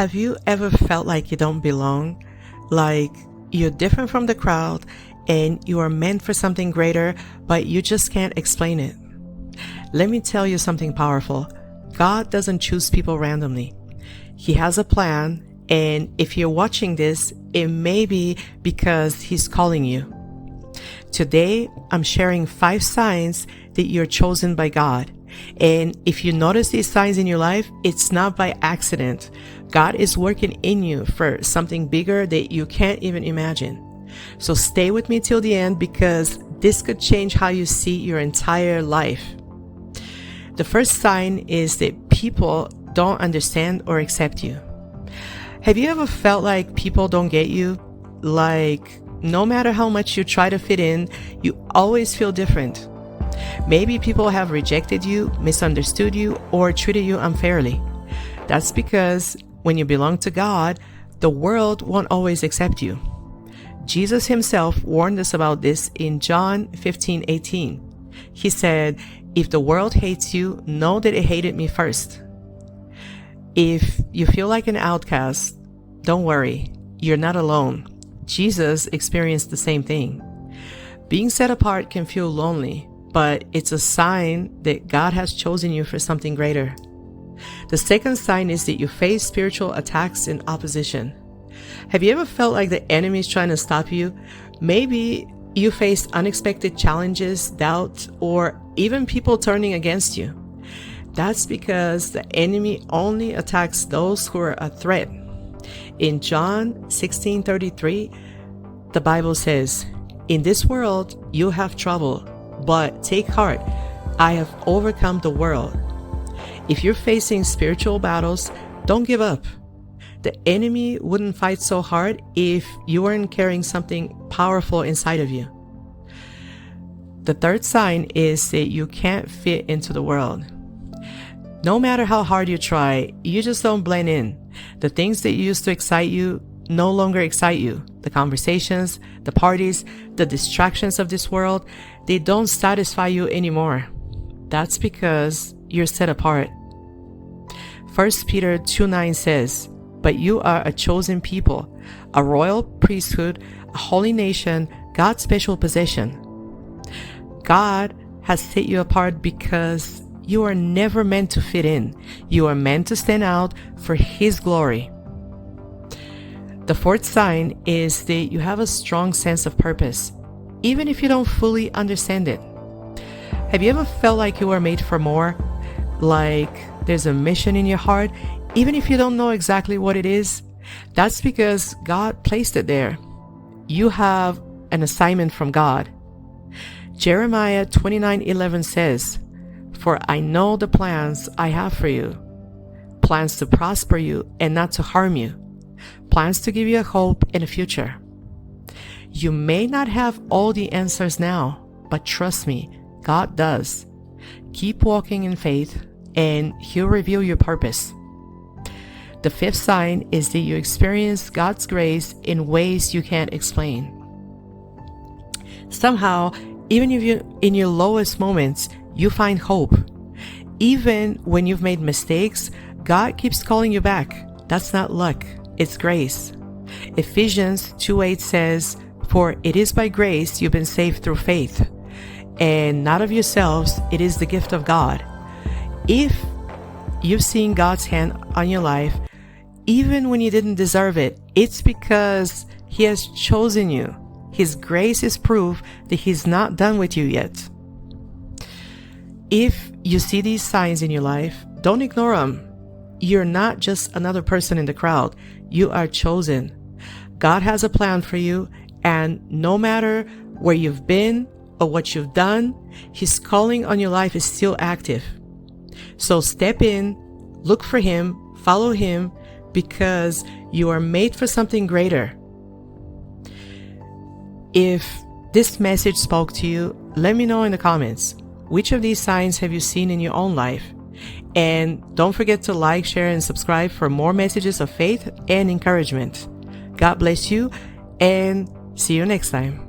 Have you ever felt like you don't belong? Like you're different from the crowd and you are meant for something greater, but you just can't explain it? Let me tell you something powerful. God doesn't choose people randomly. He has a plan, and if you're watching this, it may be because He's calling you. Today, I'm sharing 5 signs that you're chosen by God. And if you notice these signs in your life, it's not by accident. God is working in you for something bigger that you can't even imagine. So stay with me till the end, because this could change how you see your entire life. The first sign is that people don't understand or accept you. Have you ever felt like people don't get you? Like no matter how much you try to fit in, you always feel different. Maybe people have rejected you, misunderstood you, or treated you unfairly. That's because when you belong to God, the world won't always accept you. Jesus Himself warned us about this in John 15:18. He said, "If the world hates you, know that it hated me first." If you feel like an outcast, don't worry, you're not alone. Jesus experienced the same thing. Being set apart can feel lonely, but it's a sign that God has chosen you for something greater. The second sign is that you face spiritual attacks and opposition. Have you ever felt like the enemy is trying to stop you? Maybe you face unexpected challenges, doubt, or even people turning against you. That's because the enemy only attacks those who are a threat. In John 16:33, the Bible says, "In this world you have trouble, but take heart, I have overcome the world." If you're facing spiritual battles, don't give up. The enemy wouldn't fight so hard if you weren't carrying something powerful inside of you. The third sign is that you can't fit into the world. No matter how hard you try, you just don't blend in. The things that used to excite you no longer excite you. The conversations, the parties, the distractions of this world, they don't satisfy you anymore. That's because you're set apart. 1 Peter 2:9 says, "But you are a chosen people, a royal priesthood, a holy nation, God's special possession." God has set you apart because you are never meant to fit in. You are meant to stand out for His glory. The fourth sign is that you have a strong sense of purpose, even if you don't fully understand it. Have you ever felt like you were made for more? Like there's a mission in your heart, even if you don't know exactly what it is? That's because God placed it there. You have an assignment from God. Jeremiah 29:11 says, "For I know the plans I have for you, plans to prosper you and not to harm you, plans to give you a hope and a future." You may not have all the answers now, but trust me, God does. Keep walking in faith and He'll reveal your purpose. The fifth sign is that you experience God's grace in ways you can't explain. Somehow, even if in your lowest moments, you find hope. Even when you've made mistakes, God keeps calling you back. That's not luck, it's grace. Ephesians 2:8 says, "For it is by grace you've been saved through faith, and not of yourselves, it is the gift of God." If you've seen God's hand on your life, even when you didn't deserve it, it's because He has chosen you. His grace is proof that He's not done with you yet. If you see these signs in your life, don't ignore them. You're not just another person in the crowd. You are chosen. God has a plan for you, and no matter where you've been or what you've done, His calling on your life is still active. So step in, look for Him, follow Him, because you are made for something greater. If this message spoke to you, let me know in the comments. Which of these signs have you seen in your own life? And don't forget to like, share, and subscribe for more messages of faith and encouragement. God bless you, and see you next time.